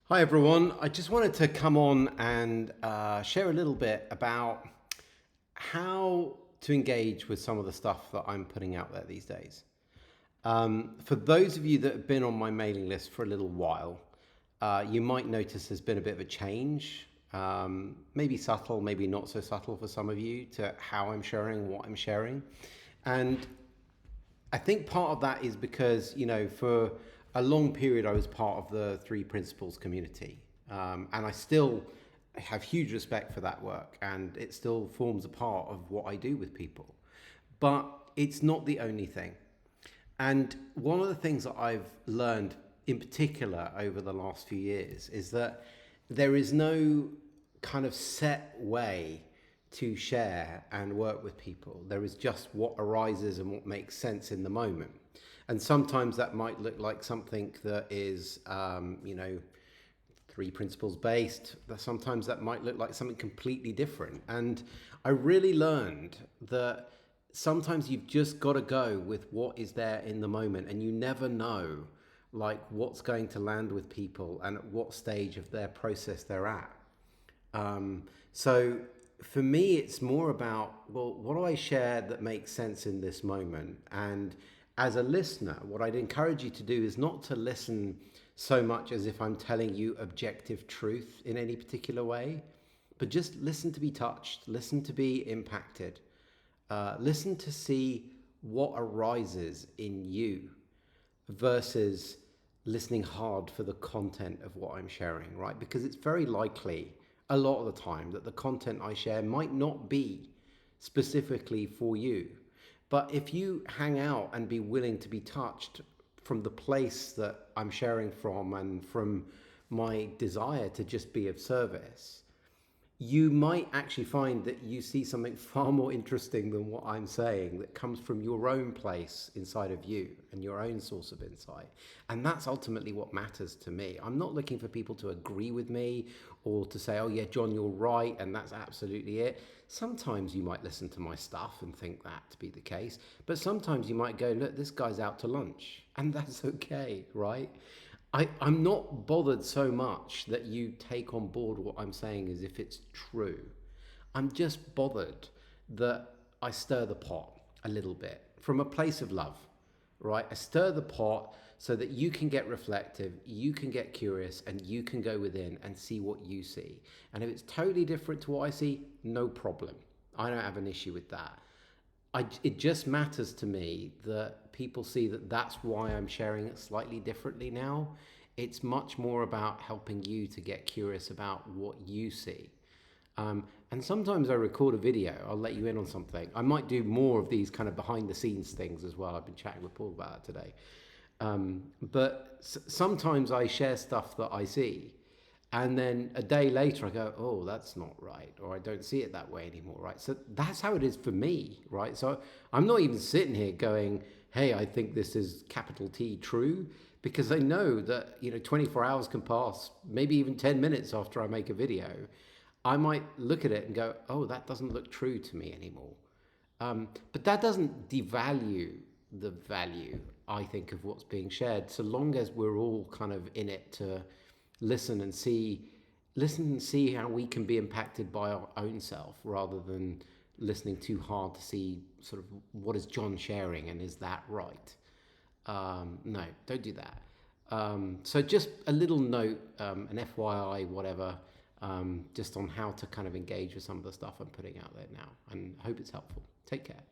Hi everyone. I just wanted to come on and share a little bit about how to engage with some of the stuff that I'm putting out there these days. For those of you that have been on my mailing list for a little while, you might notice there's been a bit of a change, maybe subtle, maybe not so subtle for some of you, to how I'm sharing, what I'm sharing. And I think part of that is because, for a long period, I was part of the Three Principles community. And I still have huge respect for that work, and it still forms a part of what I do with people. But it's not the only thing. And one of the things that I've learned in particular over the last few years is that there is no kind of set way to share and work with people. There is just what arises and what makes sense in the moment. And sometimes that might look like something that is, three principles based. Sometimes that might look like something completely different. And I really learned that sometimes you've just got to go with what is there in the moment, and you never know like what's going to land with people and at what stage of their process they're at. So for me, it's more about, well, what do I share that makes sense in this moment? And as a listener, what I'd encourage you to do is not to listen so much as if I'm telling you objective truth in any particular way, but just listen to be touched, listen to be impacted, listen to see what arises in you versus listening hard for the content of what I'm sharing, right? Because it's very likely a lot of the time that the content I share might not be specifically for you. But if you hang out and be willing to be touched from the place that I'm sharing from and from my desire to just be of service, you might actually find that you see something far more interesting than what I'm saying that comes from your own place inside of you and your own source of insight. And that's ultimately what matters to me. I'm not looking for people to agree with me or to say, oh, yeah, John, you're right, and that's absolutely it. Sometimes you might listen to my stuff and think that to be the case, but sometimes you might go, look, this guy's out to lunch, and that's okay, right? I'm not bothered so much that you take on board what I'm saying as if it's true. I'm just bothered that I stir the pot a little bit from a place of love, right? I stir the pot so that you can get reflective, you can get curious, and you can go within and see what you see. And if it's totally different to what I see, no problem. I don't have an issue with that. It just matters to me that people see that that's why I'm sharing it slightly differently now. It's much more about helping you to get curious about what you see. And sometimes I record a video, I'll let you in on something. I might do more of these kind of behind the scenes things as well. I've been chatting with Paul about that today. But sometimes I share stuff that I see, and then a day later I go, oh, that's not right, or I don't see it that way anymore, right? So that's how it is for me, right? So I'm not even sitting here going, hey, I think this is capital T true, because I know that 24 hours can pass, maybe even 10 minutes after I make a video. I might look at it and go, oh, that doesn't look true to me anymore. But that doesn't devalue the value, I think, of what's being shared, so long as we're all kind of in it to listen and see how we can be impacted by our own self rather than listening too hard to see sort of what is John sharing and is that right. No, don't do that. So just a little note, an FYI, whatever, just on how to kind of engage with some of the stuff I'm putting out there now, and hope it's helpful. Take care.